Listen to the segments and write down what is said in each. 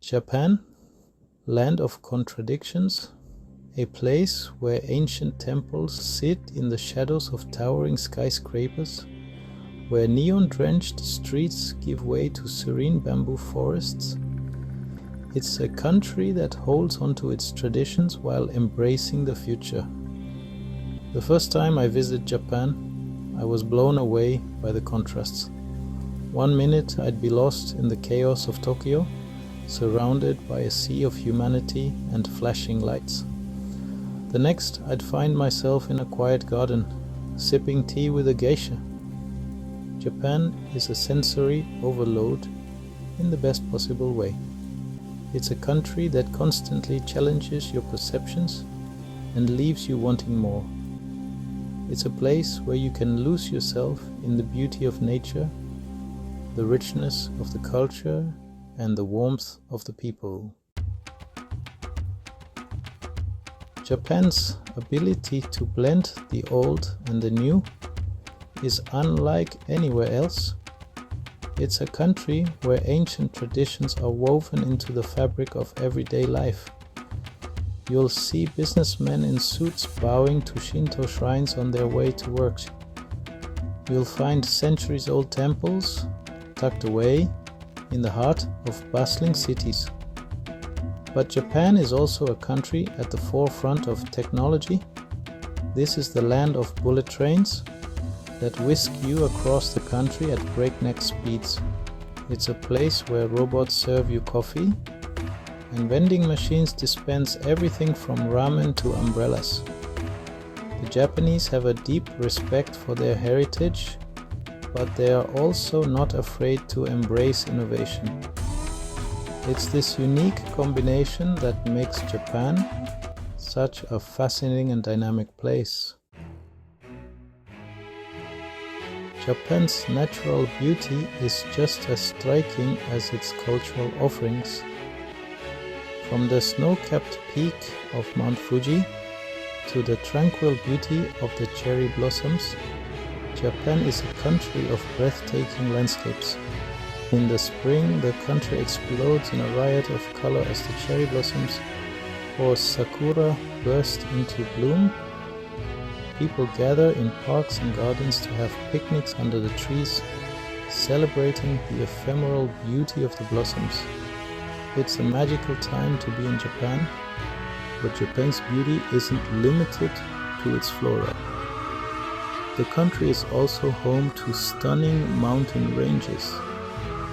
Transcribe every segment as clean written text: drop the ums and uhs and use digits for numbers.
Japan, land of contradictions, a place where ancient temples sit in the shadows of towering skyscrapers, where neon-drenched streets give way to serene bamboo forests. It's a country that holds onto its traditions while embracing the future. The first time I visited Japan, I was blown away by the contrasts. 1 minute I'd be lost in the chaos of Tokyo, surrounded by a sea of humanity and flashing lights. The next I'd find myself in a quiet garden, sipping tea with a geisha. Japan is a sensory overload in the best possible way. It's a country that constantly challenges your perceptions and leaves you wanting more. It's a place where you can lose yourself in the beauty of nature, the richness of the culture, and the warmth of the people. Japan's ability to blend the old and the new is unlike anywhere else. It's a country where ancient traditions are woven into the fabric of everyday life. You'll see businessmen in suits bowing to Shinto shrines on their way to work. You'll find centuries-old temples tucked away in the heart of bustling cities. But Japan is also a country at the forefront of technology. This is the land of bullet trains that whisk you across the country at breakneck speeds. It's a place where robots serve you coffee and vending machines dispense everything from ramen to umbrellas. The Japanese have a deep respect for their heritage, but they are also not afraid to embrace innovation. It's this unique combination that makes Japan such a fascinating and dynamic place. Japan's natural beauty is just as striking as its cultural offerings. From the snow-capped peak of Mount Fuji to the tranquil beauty of the cherry blossoms, Japan is a country of breathtaking landscapes. In the spring, the country explodes in a riot of color as the cherry blossoms or sakura burst into bloom. People gather in parks and gardens to have picnics under the trees, celebrating the ephemeral beauty of the blossoms. It's a magical time to be in Japan, but Japan's beauty isn't limited to its flora. The country is also home to stunning mountain ranges,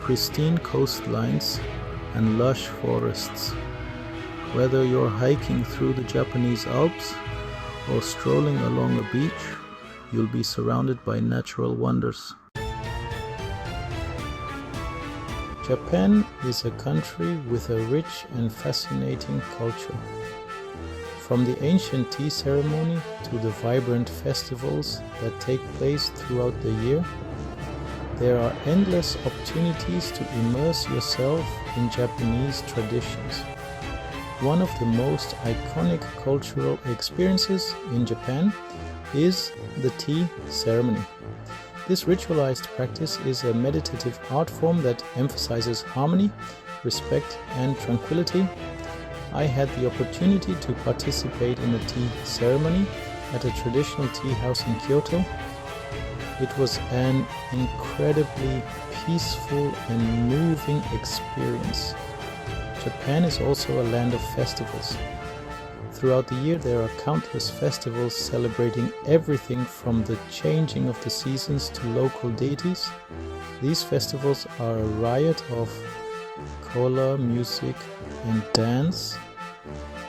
pristine coastlines, and lush forests. Whether you're hiking through the Japanese Alps or strolling along a beach, you'll be surrounded by natural wonders. Japan is a country with a rich and fascinating culture. From the ancient tea ceremony to the vibrant festivals that take place throughout the year, there are endless opportunities to immerse yourself in Japanese traditions. One of the most iconic cultural experiences in Japan is the tea ceremony. This ritualized practice is a meditative art form that emphasizes harmony, respect, and tranquility. I had the opportunity to participate in a tea ceremony at a traditional tea house in Kyoto. It was an incredibly peaceful and moving experience. Japan is also a land of festivals. Throughout the year there are countless festivals celebrating everything from the changing of the seasons to local deities. These festivals are a riot of color, music, and dance,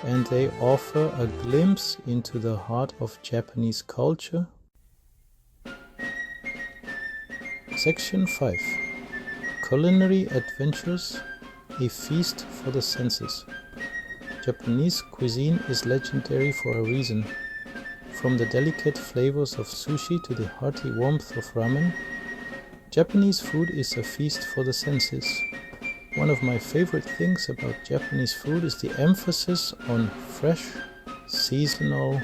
and they offer a glimpse into the heart of Japanese culture. Section 5. Culinary Adventures, a feast for the senses. Japanese cuisine is legendary for a reason. From the delicate flavors of sushi to the hearty warmth of ramen, Japanese food is a feast for the senses. One of my favorite things about Japanese food is the emphasis on fresh, seasonal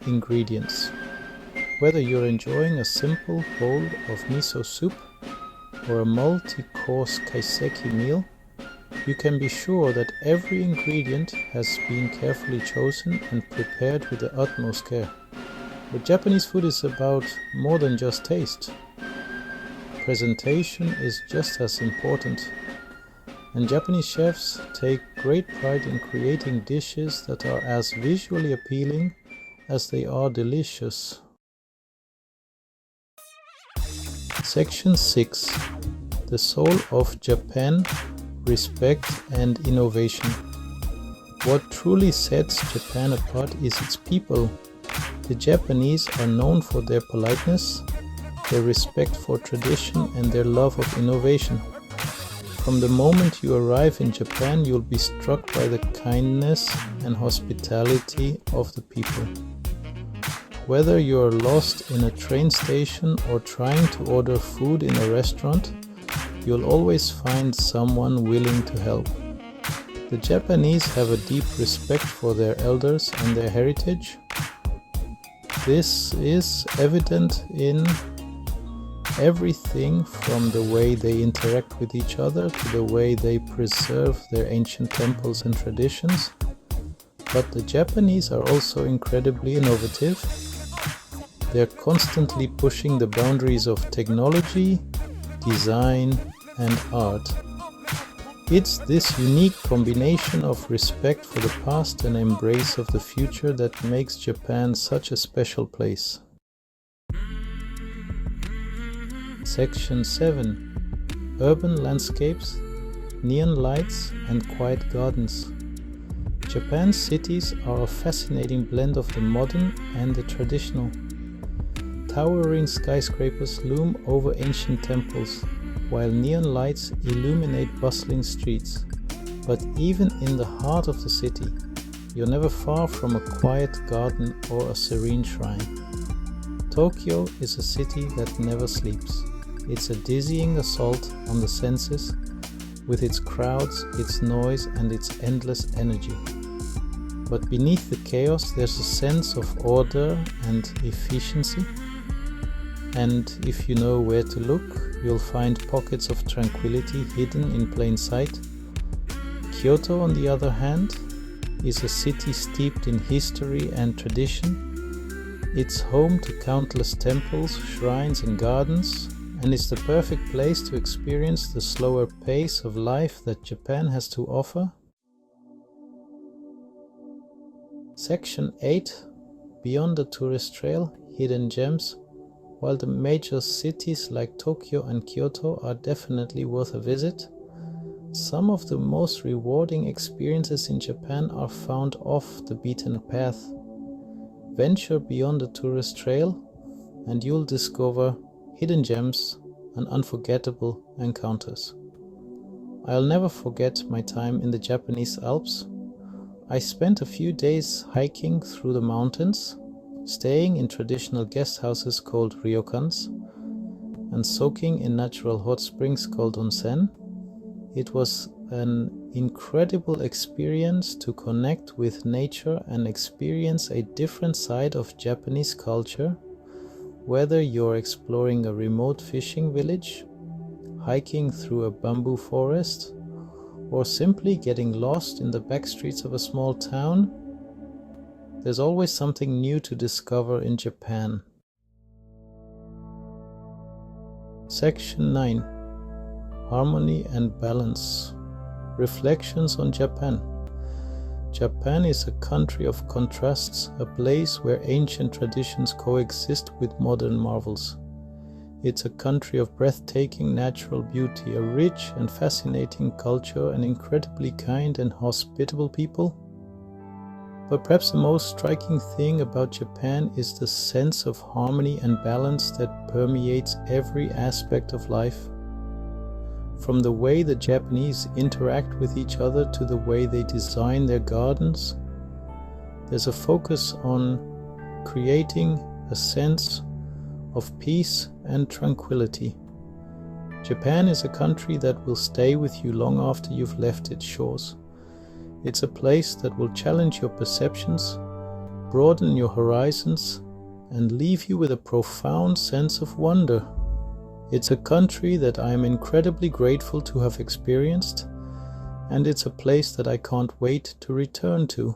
ingredients. Whether you're enjoying a simple bowl of miso soup or a multi-course kaiseki meal, You can be sure that every ingredient has been carefully chosen and prepared with the utmost care. But Japanese food is about more than just taste. Presentation is just as important, and Japanese chefs take great pride in creating dishes that are as visually appealing as they are delicious. Section 6. The soul of Japan, respect and innovation. What truly sets Japan apart is its people. The Japanese are known for their politeness, their respect for tradition and their love of innovation. From the moment you arrive in Japan, you'll be struck by the kindness and hospitality of the people. Whether you're lost in a train station or trying to order food in a restaurant, you'll always find someone willing to help. The Japanese have a deep respect for their elders and their heritage. This is evident in everything from the way they interact with each other to the way they preserve their ancient temples and traditions. But the Japanese are also incredibly innovative. They're constantly pushing the boundaries of technology, design, and art. It's this unique combination of respect for the past and embrace of the future that makes Japan such a special place. Section 7. Urban landscapes, neon lights and quiet gardens. Japan's cities are a fascinating blend of the modern and the traditional. Towering skyscrapers loom over ancient temples, while neon lights illuminate bustling streets. But even in the heart of the city, you're never far from a quiet garden or a serene shrine. Tokyo is a city that never sleeps. It's a dizzying assault on the senses, with its crowds, its noise, and its endless energy. But beneath the chaos, there's a sense of order and efficiency. And if you know where to look, you'll find pockets of tranquility hidden in plain sight. Kyoto, on the other hand, is a city steeped in history and tradition. It's home to countless temples, shrines, and gardens, and it's the perfect place to experience the slower pace of life that Japan has to offer. Section 8. Beyond the tourist trail, hidden gems. While the major cities like Tokyo and Kyoto are definitely worth a visit, some of the most rewarding experiences in Japan are found off the beaten path. Venture beyond the tourist trail and you'll discover hidden gems and unforgettable encounters. I'll never forget my time in the Japanese Alps. I spent a few days hiking through the mountains, staying in traditional guest houses called ryokans, and soaking in natural hot springs called onsen. It was an incredible experience to connect with nature and experience a different side of Japanese culture, whether you're exploring a remote fishing village, hiking through a bamboo forest, or simply getting lost in the back streets of a small town. There's always something new to discover in Japan. Section 9. Harmony and Balance. Reflections on Japan. Japan is a country of contrasts, a place where ancient traditions coexist with modern marvels. It's a country of breathtaking natural beauty, a rich and fascinating culture, and incredibly kind and hospitable people. But perhaps the most striking thing about Japan is the sense of harmony and balance that permeates every aspect of life. From the way the Japanese interact with each other to the way they design their gardens, there's a focus on creating a sense of peace and tranquility. Japan is a country that will stay with you long after you've left its shores. It's a place that will challenge your perceptions, broaden your horizons, and leave you with a profound sense of wonder. It's a country that I am incredibly grateful to have experienced, and it's a place that I can't wait to return to.